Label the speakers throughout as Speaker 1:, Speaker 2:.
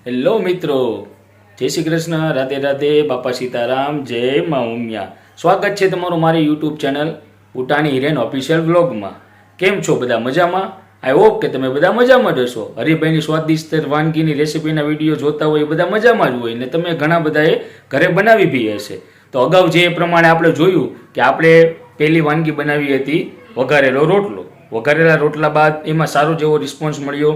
Speaker 1: Hello મિત્રો, જય શ્રી કૃષ્ણ, રાધે રાધે, બાપા સીતારામ, જય મા ઉમિયા. સ્વાગત છે તમારું મારી યુટ્યુબ ચેનલ ઉટાણી હિરેન ઓફિશિયલ બ્લોગમાં. કેમ છો બધા? મજામાં? આઈ હોપ કે તમે બધા મજામાં જ હશો. હરિભાઈની સ્વાદિષ્ટ વાનગીની રેસીપીના વિડીયો જોતા હોય એ બધા મજામાં જ હોય ને તમે ઘણા બધાએ ઘરે બનાવી બી હશે. તો અગાઉ જે પ્રમાણે આપણે જોયું કે આપણે પહેલી વાનગી બનાવી હતી વઘારેલો રોટલો. વઘારેલા રોટલા બાદ એમાં સારો જેવો રિસ્પોન્સ મળ્યો.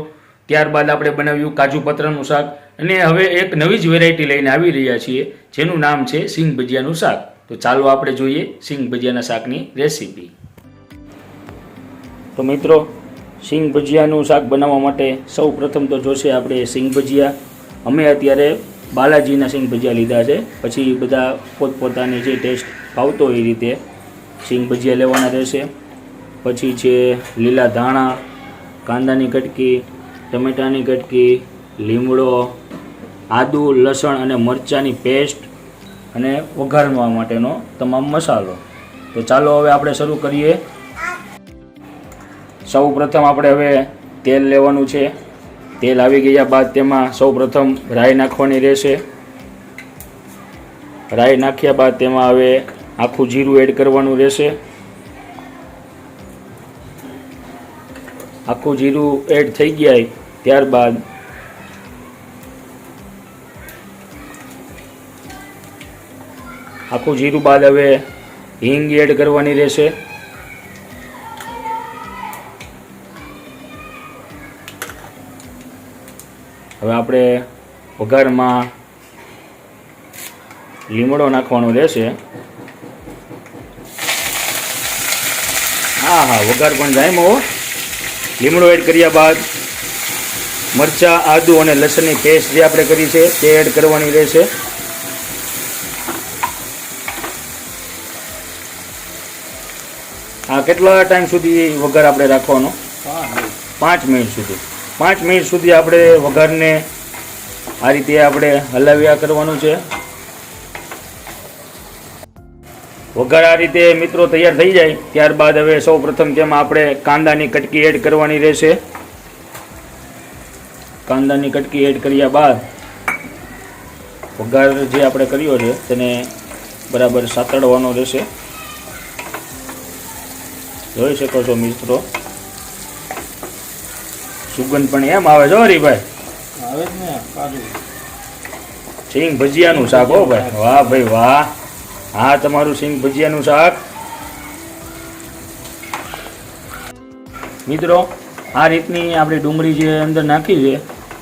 Speaker 1: ત્યારબાદ આપણે બનાવ્યું કાજુ પતરાનું શાક અને હવે એક નવી જ વેરાયટી લઈને આવી રહ્યા છીએ જેનું નામ છે સિંગ ભજીયાનું શાક. તો ચાલો આપણે જોઈએ સિંગ ભજીયાના શાકની રેસીપી. તો મિત્રો, સિંગ ભજીયાનું શાક બનાવવા માટે સૌ પ્રથમ તો જોશે આપણે સિંગ ભજીયા. અમે અત્યારે બાલાજીના સિંગ ભજીયા લીધા છે. પછી બધા પોતપોતાની જે ટેસ્ટ ભાવતો એ રીતે સિંગ ભજીયા લેવાના રહેશે. પછી છે લીલા ધાણા, કાંદાની કટકી, ટમેટાની કટકી, લીમડો, આદુ, લસણ અને મરચાંની પેસ્ટ અને વઘારવા માટેનો તમામ મસાલો. તો ચાલો હવે આપણે શરૂ કરીએ. સૌ પ્રથમ આપણે હવે તેલ લેવાનું છે. તેલ આવી ગયા બાદ તેમાં સૌ પ્રથમ રાઈ નાખવાની રહેશે. રાઈ નાખ્યા બાદ તેમાં હવે આખું જીરું એડ કરવાનું રહેશે. આખું જીરું એડ થઈ ગયા ત્યારબાદ આખું જીરું બાદ હવે હિંગ એડ કરવાની રહેશે. હવે આપણે વઘારમાં લીમડો નાખવાનો રહેશે. હા, વઘાર પણ જામ્યો. લીમડો એડ કર્યા બાદ મરચાં, આદુ અને લસણની પેસ્ટ જે આપણે કરી છે તે એડ કરવાની રહેશે. આ કેટલા ટાઈમ સુધી વઘાર આપણે રાખવાનો? 5 મિનિટ સુધી. 5 મિનિટ સુધી આપણે વઘારને આ રીતે આપણે હલાવ્યા કરવાનું છે. વઘાર આ રીતે મિત્રો તૈયાર થઈ જાય ત્યારબાદ હવે સૌ પ્રથમ તેમાં આપણે કાંદાની કટકી એડ કરવાની રહેશે. કાંદાની કટકી એડ કર્યા બાદ વઘાર જે આપણે કર્યો છે તેને બરાબર સાતળવાનો રહેશે. જોઈ શકો છો મિત્રો, સુગંધ પણ એમ આવે છે હરીભાઈ. સિંગ ભજીયાનું શાક. હો ભાઈ, વાહ ભાઈ વાહ. હા, તમારું સિંગ ભજીયાનું શાક. મિત્રો, આ રીતની આપણે ડુંગળી જે અંદર નાખી છે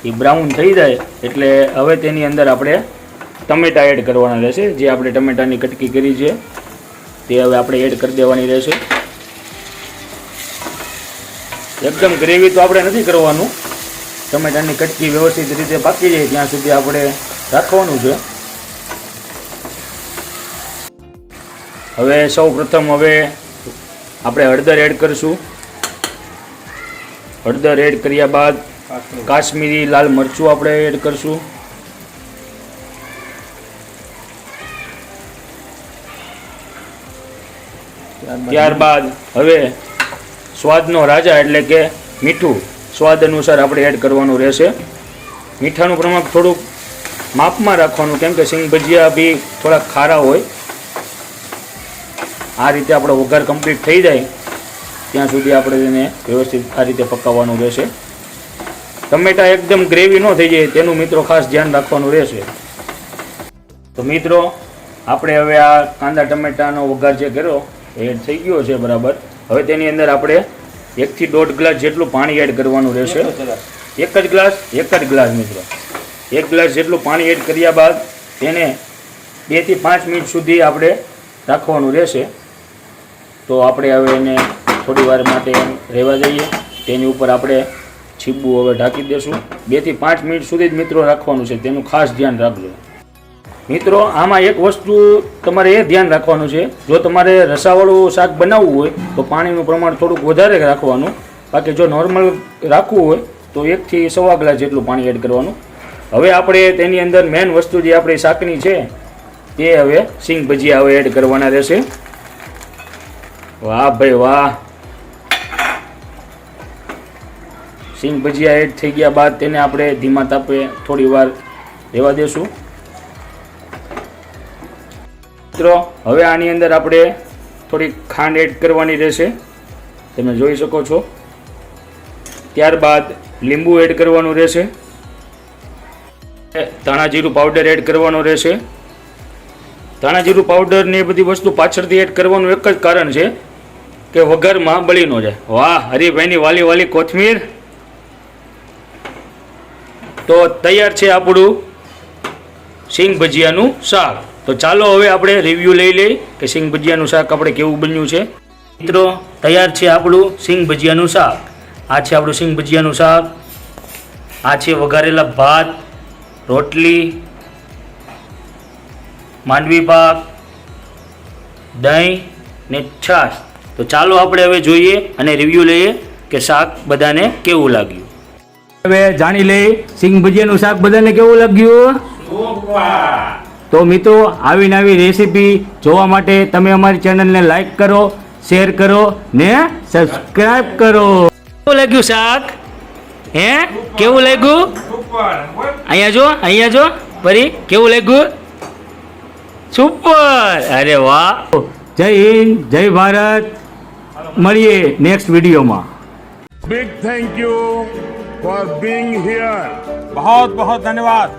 Speaker 1: એ બ્રાઉન થઈ જાય એટલે હવે તેની અંદર આપણે ટમેટા એડ કરવાના રહેશે. જે આપણે ટમેટાની કટકી કરી છે તે હવે આપણે એડ કરી દેવાની રહેશે. એકદમ ગ્રેવી તો આપણે નથી કરવાનું. ટમેટાની કટકી વ્યવસ્થિત રીતે પાકી જાય ત્યાં સુધી આપણે રાખવાનું છે. હવે સૌ પ્રથમ હવે આપણે હળદર એડ કરીશું. હળદર એડ કર્યા બાદ કાશ્મીરી લાલ મરચું આપણે એડ કરીશું. ત્યારબાદ હવે સ્વાદનો રાજા એટલે કે મીઠું સ્વાદ અનુસાર આપણે એડ કરવાનું રહેશે. મીઠાનું પ્રમાણ થોડુંક માપમાં રાખવાનું, કેમ કે સિંગ ભજીયા બી થોડા ખારા હોય. આ રીતે આપણો વઘાર કમ્પ્લીટ થઈ જાય ત્યાં સુધી આપણે તેને વ્યવસ્થિત આ રીતે પકાવવાનું રહેશે. ટમેટા એકદમ ગ્રેવી ન થઈ જાય તેનું મિત્રો ખાસ ધ્યાન રાખવાનું રહેશે. તો મિત્રો, આપણે હવે આ કાંદા ટમેટાનો વઘાર જે કર્યો એડ થઈ ગયો છે બરાબર. હવે તેની અંદર આપણે 1 થી 1.5 ગ્લાસ જેટલું પાણી એડ કરવાનું રહેશે. એક જ ગ્લાસ મિત્રો, 1 ગ્લાસ જેટલું પાણી એડ કર્યા બાદ તેને 2 થી 5 મિનિટ સુધી આપણે રાખવાનું રહેશે. તો આપણે હવે એને થોડી વાર માટે રહેવા દઈએ. તેની ઉપર આપણે છીબું હવે ઢાંકી દઈશું. 2 થી 5 મિનિટ સુધી જ મિત્રો રાખવાનું છે, તેનું ખાસ ધ્યાન રાખજો. મિત્રો, આમાં એક વસ્તુ તમારે એ ધ્યાન રાખવાનું છે, જો તમારે રસાવાળું શાક બનાવવું હોય તો પાણીનું પ્રમાણ થોડુંક વધારે રાખવાનું. બાકી જો નોર્મલ રાખવું હોય તો 1 થી 1.25 ગ્લાસ જેટલું પાણી એડ કરવાનું. હવે આપણે તેની અંદર મેઇન વસ્તુ જે આપણી શાકની છે તે હવે સિંગ ભજીયા હવે એડ કરવાના રહેશે. વાહ ભાઈ વાહ. સિંગ ભજીયા એડ થઈ ગયા બાદ તેને આપણે ધીમા તાપે થોડી વાર રહેવા દેશું. મિત્રો હવે આની અંદર આપણે થોડી ખાંડ એડ કરવાની રહેશે, તમે જોઈ શકો છો. ત્યારબાદ લીંબુ એડ કરવાનું રહેશે, ધાણા જીરું પાવડર એડ કરવાનો રહેશે. ધાણા જીરું પાવડર ને એ બધી વસ્તુ પાછળથી એડ કરવાનું એક જ કારણ છે કે વઘારમાં બળી ન જાય. વાહ, હરિભાઈની વાલી વાલી કોથમીર. તો તૈયાર છે આપણું સિંગ ભજીયાનું શાક. તો ચાલો હવે આપણે રિવ્યૂ લઈ લઈએ કે સિંગ ભજીયાનું શાક આપણે કેવું બન્યું છે. મિત્રો તૈયાર છે આપણું સિંગ ભજીયાનું શાક. આ છે આપણું સિંગ ભજીયાનું શાક. આ છે વઘારેલા ભાત, રોટલી, માંડવી પાક, દહીં ને છાશ. તો ચાલો આપણે હવે જોઈએ અને રિવ્યૂ લઈએ કે શાક બધાને કેવું લાગ્યું. હવે જાણી લઈએ સિંગ ભજીયાનું શાક બધાને કેવું લાગ્યું. તો મિત્રો આવીને આવી રેસીપી જોવા માટે તમે અમારી ચેનલને લાઈક કરો, શેર કરો ને સબસ્ક્રાઇબ કરો. કેવું લાગ્યું શાક? હે, કેવું લાગ્યું? અહીંયા જો ફરી કેવું લાગ્યું? સુપર. અરે વાહ. જય હિન્દ, જય ભારત. મળીએ નેક્સ્ટ વિડીયોમાં.
Speaker 2: Big thank you for being here. बहुत बहुत धन्यवाद.